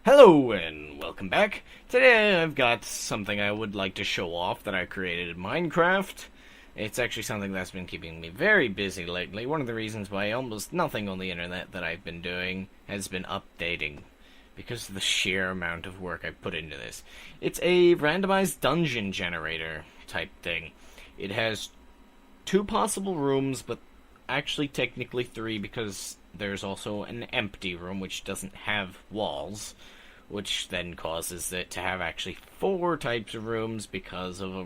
Hello and welcome back. Today I've got something I would like to show off that I created in Minecraft. It's actually something that's been keeping me very busy lately. One of the reasons why almost nothing on the internet that I've been doing has been updating, because of the sheer amount of work I put into this. It's a randomized dungeon generator type thing. It has two possible rooms, but actually technically three, because there's also an empty room which doesn't have walls, which then causes it to have actually four types of rooms because of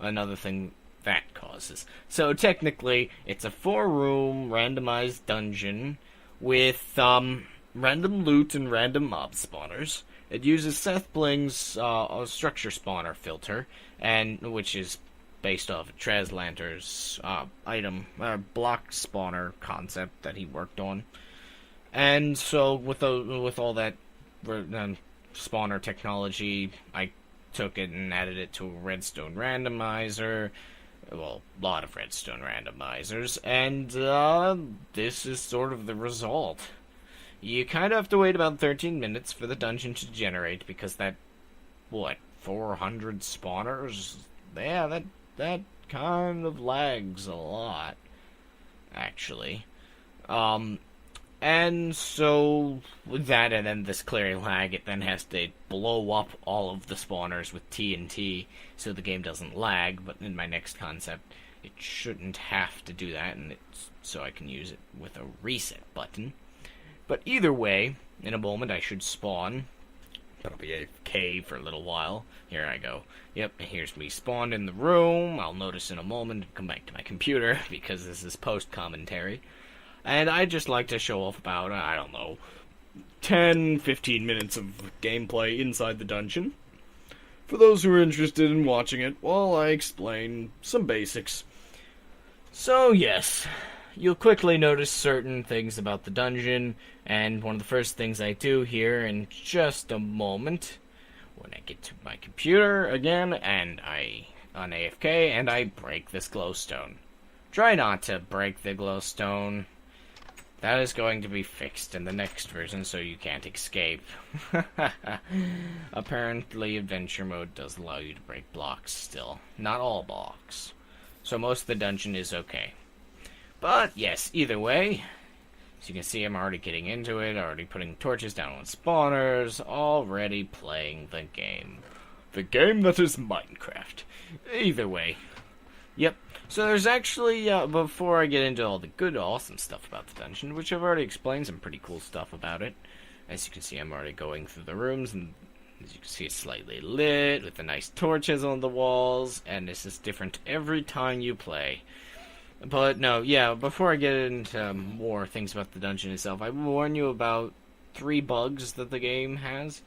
another thing that causes. So technically, it's a 4-room randomized dungeon with random loot and random mob spawners. It uses Seth Bling's structure spawner filter, and which is based off Traslanter's block spawner concept that he worked on. And so with all that spawner technology, I took it and added it to a redstone randomizer. Well, a lot of redstone randomizers, and this is sort of the result. You kind of have to wait about 13 minutes for the dungeon to generate, because that, 400 spawners? Yeah, that kind of lags a lot, actually. And so, with that and then this clearing lag, it then has to blow up all of the spawners with TNT so the game doesn't lag, but in my next concept, it shouldn't have to do that, and so I can use it with a reset button. But either way, in a moment I should spawn, but I'll be AFK for a little while. Here I go. Yep, here's me spawned in the room. I'll notice in a moment and come back to my computer, because this is post-commentary. And I'd just like to show off about, 10-15 minutes of gameplay inside the dungeon. For those who are interested in watching it, while I explain some basics. So yes, you'll quickly notice certain things about the dungeon, and one of the first things I do here in just a moment, when I get to my computer again, and I on AFK, and I break this glowstone. Try not to break the glowstone. That is going to be fixed in the next version, so you can't escape. Apparently, adventure mode does allow you to break blocks still. Not all blocks. So most of the dungeon is okay. But, yes, either way, as you can see, I'm already getting into it, already putting torches down on spawners, already playing the game. The game that is Minecraft. Either way. Yep. So there's actually, before I get into all the good, awesome stuff about the dungeon, which I've already explained some pretty cool stuff about it. As you can see, I'm already going through the rooms, and as you can see, it's slightly lit, with the nice torches on the walls, and this is different every time you play. But no, yeah, before I get into more things about the dungeon itself, I warn you about 3 bugs that the game has.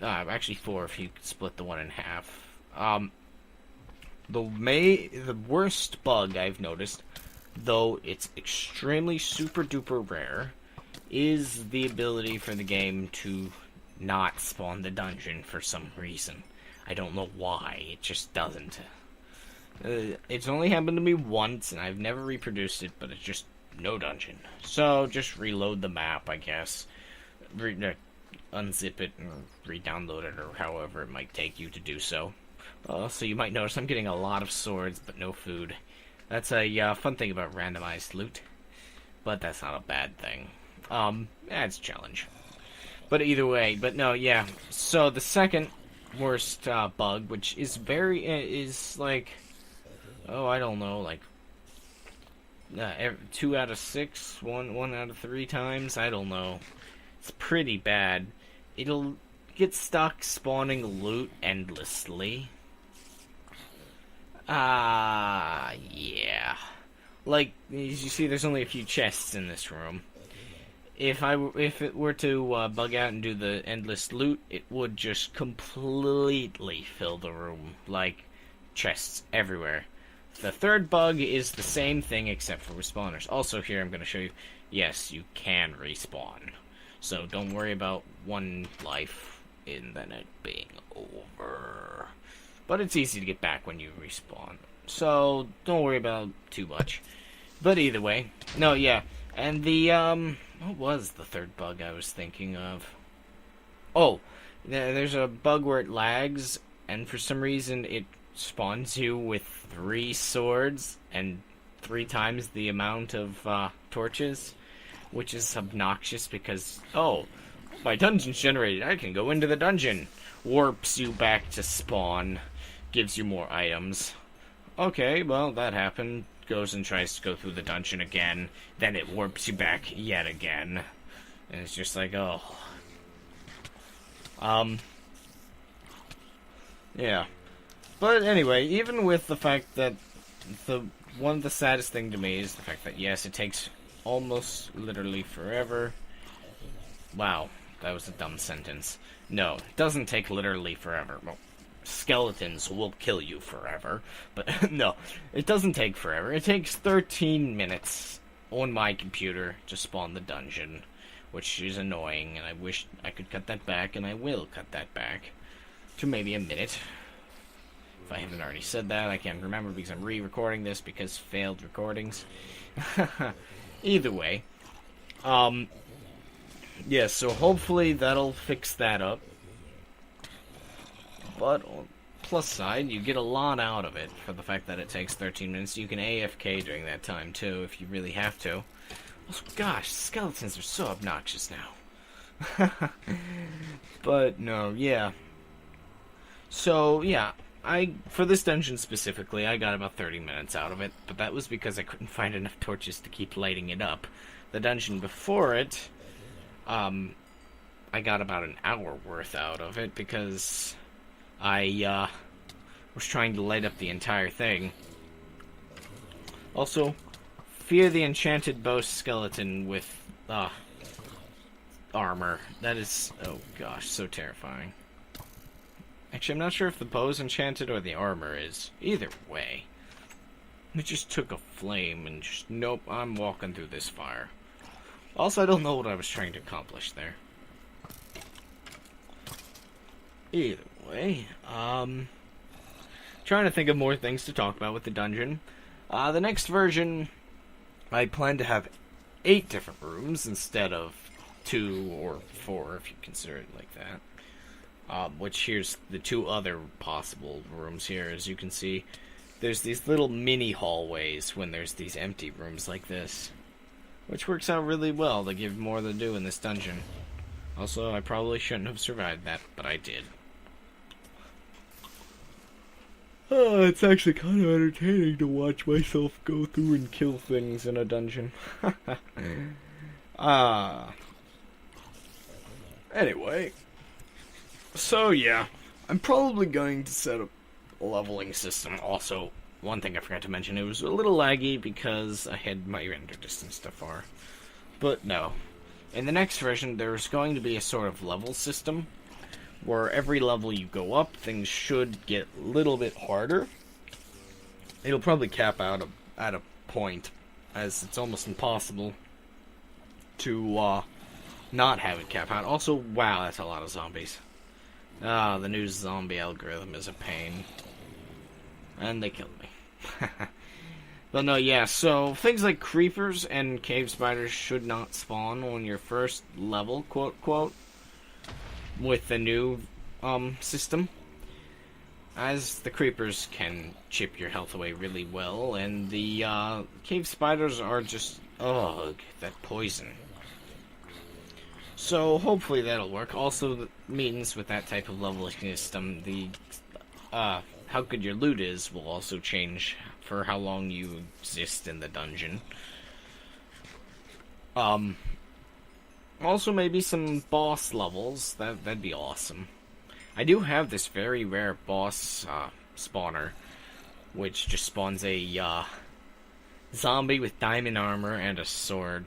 Actually 4 if you split the one in half. The worst bug I've noticed, though it's extremely super duper rare, is the ability for the game to not spawn the dungeon for some reason. I don't know why, it just doesn't. It's only happened to me once, and I've never reproduced it, but it's just no dungeon. So, just reload the map, I guess. Unzip it and re-download it, or however it might take you to do so. So you might notice I'm getting a lot of swords, but no food. That's a fun thing about randomized loot. But that's not a bad thing. It's a challenge. But either way, but no, yeah. So the second worst bug, which is like, I don't know, like 2 out of 6, 1 out of 3 times, I don't know. It's pretty bad. It'll get stuck spawning loot endlessly. Yeah. Like, as you see, there's only a few chests in this room. If it were to bug out and do the endless loot, it would just completely fill the room. Like, chests everywhere. The third bug is the same thing except for respawners. Also here I'm going to show you, yes, you can respawn. So don't worry about one life and then it being over. But it's easy to get back when you respawn. So don't worry about too much. But either way, no, yeah. And the, what was the third bug I was thinking of? Oh, there's a bug where it lags, and for some reason it spawns you with 3 swords and 3 times the amount of torches, which is obnoxious because, oh, my dungeon's generated, I can go into the dungeon. Warps you back to spawn, gives you more items. Okay, well, that happened. Goes and tries to go through the dungeon again, then it warps you back yet again. And it's just like, oh. Yeah. But anyway, even with the fact that one of the saddest thing to me is the fact that, yes, it takes almost literally forever. Wow, that was a dumb sentence. No, it doesn't take literally forever. Well, skeletons will kill you forever, but no, it doesn't take forever. It takes 13 minutes on my computer to spawn the dungeon, which is annoying, and I wish I could cut that back, and I will cut that back to maybe a minute. If I haven't already said that, I can't remember because I'm re-recording this because failed recordings. Either way, yeah, so hopefully that'll fix that up. But on the plus side, you get a lot out of it for the fact that it takes 13 minutes. You can AFK during that time too, if you really have to. Also, gosh, skeletons are so obnoxious now. But no, yeah. So yeah, for this dungeon specifically, I got about 30 minutes out of it, but that was because I couldn't find enough torches to keep lighting it up. The dungeon before it, I got about an hour worth out of it because I was trying to light up the entire thing. Also, fear the enchanted bow skeleton with armor. That is, oh gosh, so terrifying. Actually, I'm not sure if the bow's enchanted or the armor is. Either way. It just took a flame and just, nope, I'm walking through this fire. Also, I don't know what I was trying to accomplish there. Either way, trying to think of more things to talk about with the dungeon. The next version, I plan to have 8 different rooms instead of 2 or 4, if you consider it like that. Which here's the 2 other possible rooms here. As you can see, there's these little mini hallways when there's these empty rooms like this, which works out really well. They give more to do in this dungeon. Also, I probably shouldn't have survived that, but I did. Oh, it's actually kind of entertaining to watch myself go through and kill things in a dungeon. Anyway. So, yeah. I'm probably going to set up a leveling system. Also, one thing I forgot to mention, it was a little laggy because I had my render distance too far. But no. In the next version, there's going to be a sort of level system where every level you go up, things should get a little bit harder. It'll probably cap out at a point, as it's almost impossible to not have it cap out. Also, wow, that's a lot of zombies. The new zombie algorithm is a pain. And they killed me. But no, yeah, so things like creepers and cave spiders should not spawn on your first level, quote, quote, with the new system, as the creepers can chip your health away really well, and the cave spiders are just, ugh, that poison. So hopefully that'll work. Also, that means with that type of leveling system, the how good your loot is will also change for how long you exist in the dungeon. Also, maybe some boss levels. That'd be awesome. I do have this very rare boss spawner, which just spawns a zombie with diamond armor and a sword.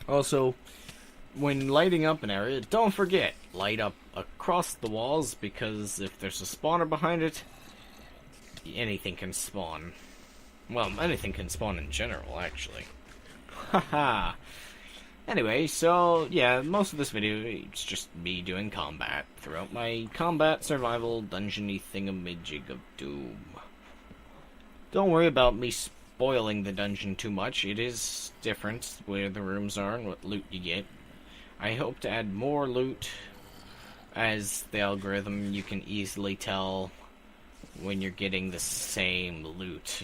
Also, when lighting up an area, don't forget, light up across the walls, because if there's a spawner behind it, anything can spawn. Well, anything can spawn in general, actually. Haha. Anyway, so, yeah, most of this video, it's just me doing combat throughout my combat survival dungeon-y thingamajig of doom. Don't worry about me spoiling the dungeon too much. It is different where the rooms are and what loot you get. I hope to add more loot as the algorithm, you can easily tell when you're getting the same loot.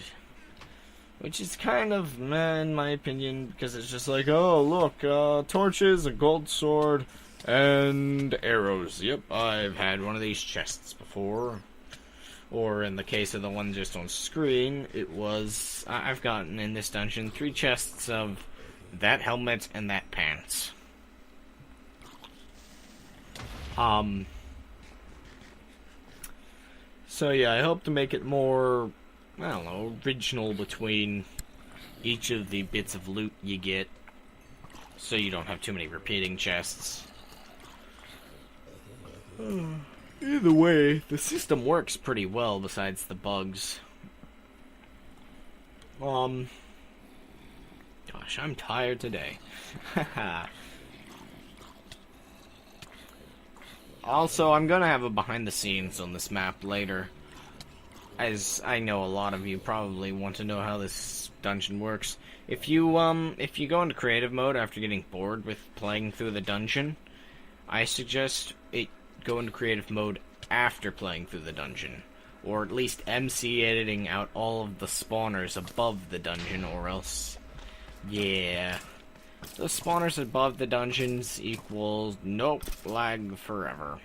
Which is kind of meh, in my opinion, because it's just like, oh, look, torches, a gold sword, and arrows. Yep, I've had one of these chests before. Or in the case of the one just on screen, it was, I've gotten in this dungeon 3 chests of that helmet and that pants. So yeah, I hope to make it more, I don't know, original between each of the bits of loot you get, so you don't have too many repeating chests. Either way, the system works pretty well besides the bugs. Gosh, I'm tired today. Also, I'm gonna have a behind the scenes on this map later, as I know a lot of you probably want to know how this dungeon works. If you go into creative mode after getting bored with playing through the dungeon, I suggest go into creative mode after playing through the dungeon, or at least MC editing out all of the spawners above the dungeon, or else, yeah, the spawners above the dungeons equals nope, lag forever.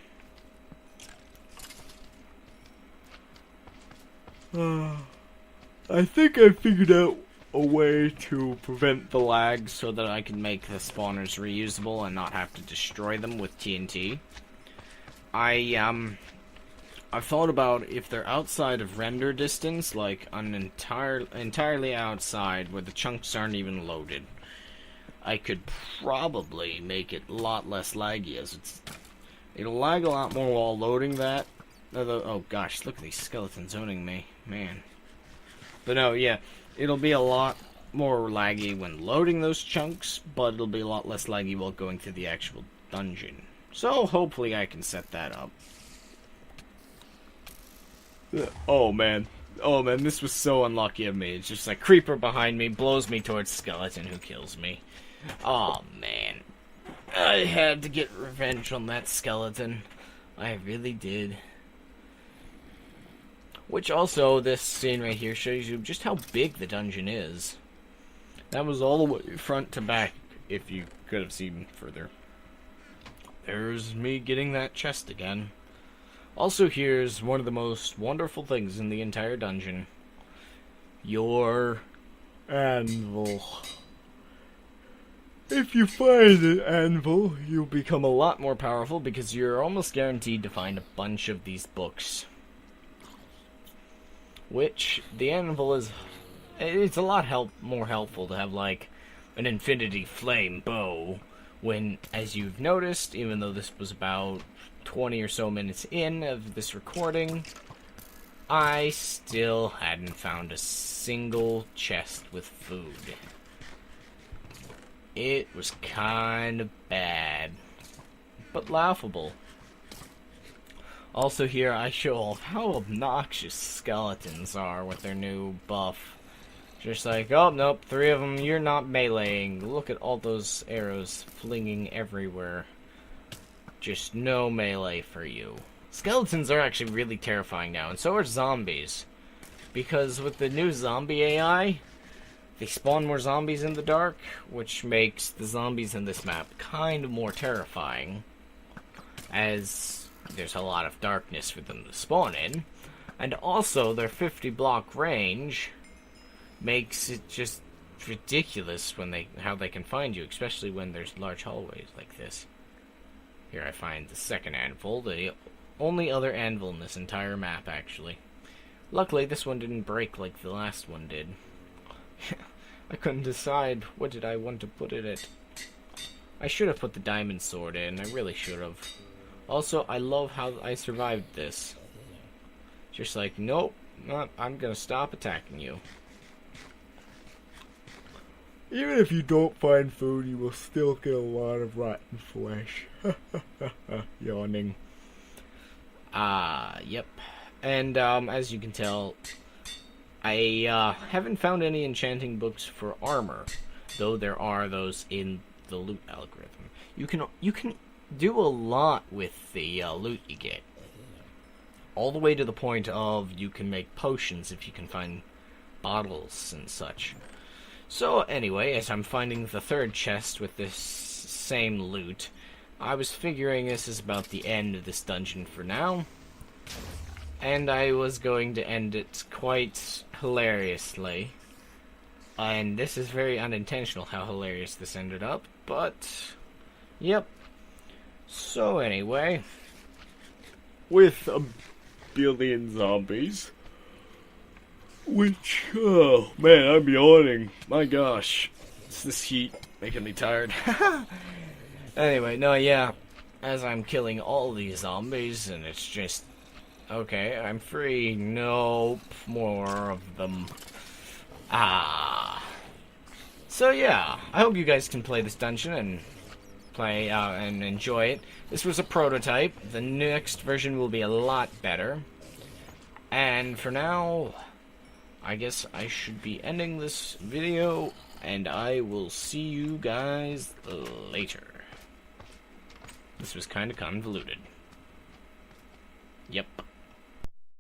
I think I figured out a way to prevent the lag so that I can make the spawners reusable and not have to destroy them with TNT. I've thought about if they're outside of render distance, like entirely outside where the chunks aren't even loaded, I could probably make it a lot less laggy, as it'll lag a lot more while loading that. Oh gosh, look at these skeletons owning me, man. But no, yeah, it'll be a lot more laggy when loading those chunks, but it'll be a lot less laggy while going through the actual dungeon. So hopefully I can set that up. Oh man, this was so unlucky of me. It's just like creeper behind me, blows me towards skeleton who kills me. Oh man, I had to get revenge on that skeleton. I really did. Which also, this scene right here shows you just how big the dungeon is. That was all the way front to back, if you could have seen further. There's me getting that chest again. Also, here's one of the most wonderful things in the entire dungeon. Your anvil. If you find an anvil, you'll become a lot more powerful because you're almost guaranteed to find a bunch of these books. Which, the anvil is... It's a lot more helpful to have, like, an infinity flame bow when, as you've noticed, even though this was about 20 or so minutes in of this recording, I still hadn't found a single chest with food. It was kind of bad, but laughable. Also here I show off how obnoxious skeletons are with their new buff. Just like, oh, nope, 3 of them, you're not meleeing. Look at all those arrows flinging everywhere. Just no melee for you. Skeletons are actually really terrifying now, and so are zombies. Because with the new zombie AI, they spawn more zombies in the dark, which makes the zombies in this map kind of more terrifying, as there's a lot of darkness for them to spawn in. And also, their 50-block range makes it just ridiculous when how they can find you, especially when there's large hallways like this. Here I find the second anvil, the only other anvil in this entire map, actually. Luckily, this one didn't break like the last one did. I couldn't decide what did I want to put in it. I should have put the diamond sword in, I really should have. Also, I love how I survived this. Just like, nope, I'm gonna stop attacking you. Even if you don't find food, you will still get a lot of rotten flesh. Yawning. Yep. And, as you can tell, I, haven't found any enchanting books for armor, though there are those in the loot algorithm. You can do a lot with the loot you get. All the way to the point of you can make potions if you can find bottles and such. So anyway, as I'm finding the third chest with this same loot, I was figuring this is about the end of this dungeon for now. And I was going to end it quite hilariously. And this is very unintentional how hilarious this ended up, but yep. So anyway, with a billion zombies, which, oh man, I'm yawning. My gosh, it's this heat making me tired. Anyway, no, yeah, as I'm killing all these zombies, and it's just, okay, I'm free. Nope, more of them. So yeah, I hope you guys can play this dungeon and play and enjoy it. This was a prototype. The next version will be a lot better. And for now, I guess I should be ending this video, and I will see you guys later. This was kind of convoluted. Yep.